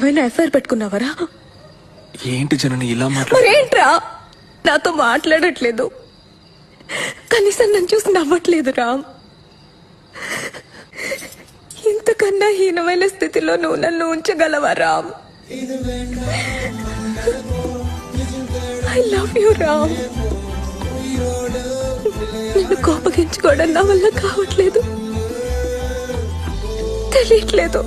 ఏమైనా ఎఫ్ఐఆర్ పెట్టుకున్నావరా? ఏంటి జనని ఇలా మరేంట్రా నాతో మాట్లాడట్లేదు, కనీసం నన్ను చూసి నవ్వట్లేదు రామ్. ఇంతకన్నా హీనమైన స్థితిలో నువ్వు నన్ను ఉంచగలవా Ram? I love you Ram. నిన్ను కోపగించుకోవడం నా వల్ల కావట్లేదు, తెలియట్లేదు.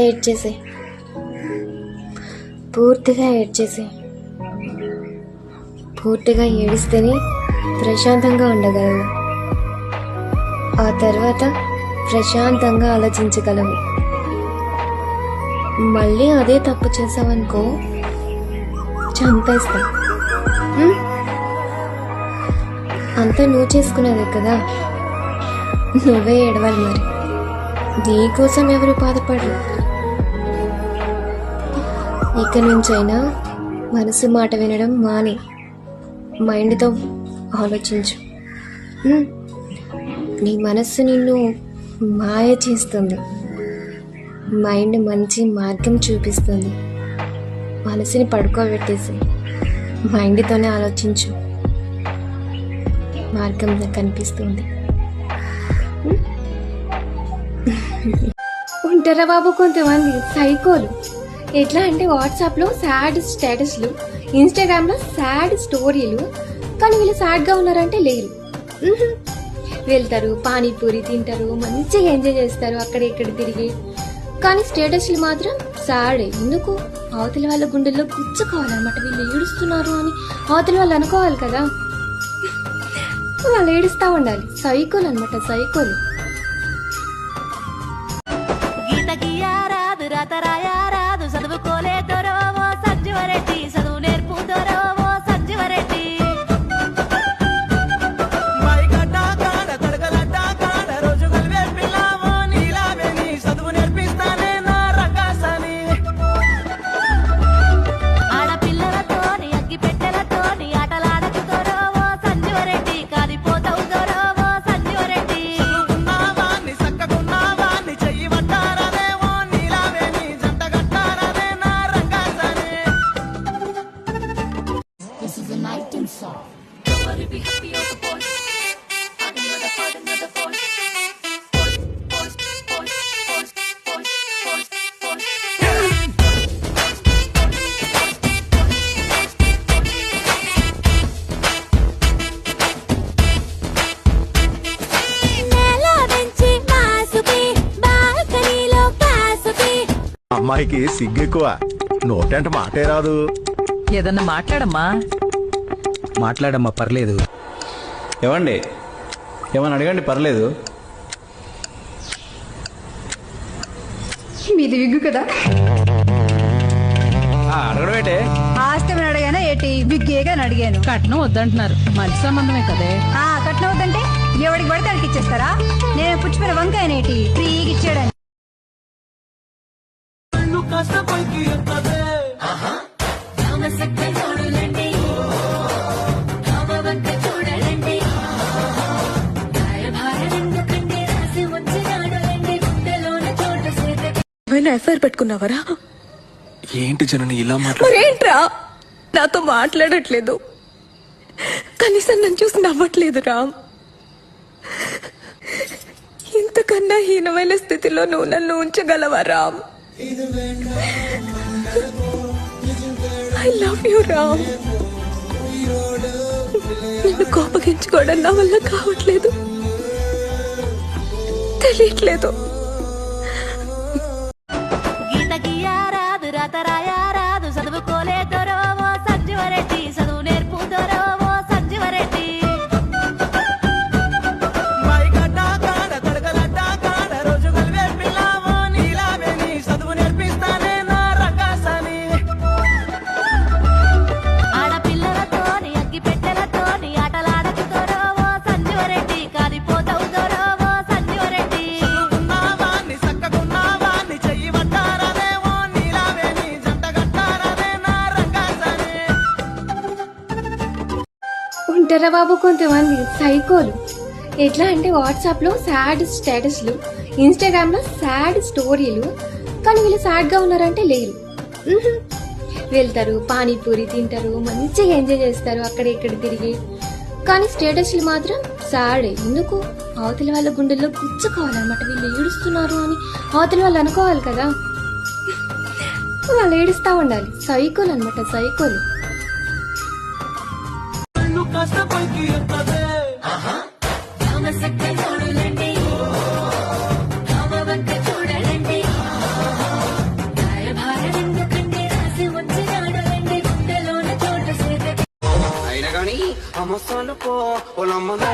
ఏడ్చేసే, పూర్తిగా ఏడ్చేసే. పూర్తిగా ఏడిస్తేనే ప్రశాంతంగా ఉండగలవు, ఆ తర్వాత ప్రశాంతంగా ఆలోచించగలవు. మళ్ళీ అదే తప్పు చేసావనుకో, చంపేస్తా. అంతా నువ్వు చేసుకునేదే కదా, నువ్వే ఏడవాలి. మరి నీకోసం ఎవరు బాధపడరు. ఇక నుంచైనా మనసు మాట వినడం మాని మైండ్తో ఆలోచించు. నీ మనస్సు నిన్ను మాయ చేస్తుంది, మైండ్ మంచి మార్గం చూపిస్తుంది. మనసుని పడుకోబెట్టేసి మైండ్తోనే ఆలోచించు, మార్గం కనిపిస్తుంది. ఉంటారా బాబు కొంతమంది సైకోలు. ఎట్లా అంటే వాట్సాప్లో సాడ్ స్టేటస్లు, ఇన్స్టాగ్రామ్లో సాడ్ స్టోరీలు, కానీ వీళ్ళు సాడ్గా ఉన్నారంటే లేరు. వెళ్తారు, పానీపూరి తింటారు, మంచిగా ఎంజాయ్ చేస్తారు అక్కడ ఇక్కడ తిరిగి, కానీ స్టేటస్లు మాత్రం సాడే. ఎందుకు? అవతల వాళ్ళ గుండెల్లో గుచ్చుకోవాలన్నమాట. వీళ్ళు ఏడుస్తున్నారు అని అవతల వాళ్ళు అనుకోవాలి కదా, వాళ్ళు ఏడుస్తూ ఉండాలి. సైకోలు అనమాట, సైకోలు. అమ్మాయికి సిగ్గెక్కువ, నోటంటే మాటే రాదు. ఏదన్నా మాట్లాడమ్మా పర్లేదు. ఏమండి, ఏమని అడగండి, పర్లేదు. మీది విగ్గు కదా? అడగడం ఏంటే? ఆస్తి అడగానా ఏంటి? విగ్గేగా అడిగాను. కట్నం వద్దంటున్నారు, మంచి సంబంధమే కదే. కట్నం ఇచ్చేస్తారా? నేను పుచ్చిపోయిన వంకాయనేటి ఫ్రీగా ఇచ్చాడని. ఏమైనా ఎఫ్ఐఆర్ పెట్టుకున్నావరా? ఏంటి జనని ఇలా మాట్లాడు? మరేంట్రా నాతో మాట్లాడట్లేదు, కనీసం నన్ను చూసి నవ్వట్లేదు రామ్. ఇంతకన్నా హీనమైన స్థితిలో నువ్వు నన్ను ఉంచగలవా Ram? I love you Ram. నిన్ను కోపగించుకోవడం నా వల్ల కావట్లేదు, తెలియట్లేదు. గీత గీయారాదు రాత రాయారాదు చదువుకోలేదొరో ఓ సంజీవరెడ్డి, చదువు నేర్పుదొరో ఓ సంజీవరెడ్డి. ఆడపిల్లలతోని అగ్గి పెట్టెలతోని ఆటలాడకుదొరో ఓ సంజీవరెడ్డి, కాలిపోతావుదొరో ఓ సంజీవరెడ్డి. ఉంటారా బాబు కొంతమంది సైకోలు. ఎట్లా అంటే వాట్సాప్లో సాడ్ స్టేటస్లు, ఇన్స్టాగ్రామ్లో సాడ్ స్టోరీలు, కానీ వీళ్ళు సాడ్గా ఉన్నారంటే లేరు. మ్హూ. వెళ్తారు, పానీపూరి తింటారు, మంచిగా ఎంజాయ్ చేస్తారు అక్కడ ఇక్కడ తిరిగి, కానీ స్టేటస్లు మాత్రం సాడే. ఎందుకు? అవతల వాళ్ళ గుండెల్లో గుచ్చుకోవాలన్నమాట. వీళ్ళు ఏడుస్తున్నారు అని అవతల వాళ్ళు అనుకోవాలి కదా, వాళ్ళు ఏడుస్తూ ఉండాలి. సైకోలు అనమాట, సైకోలు. అయినా గాని అమ్మసాను పో పొలమ్మను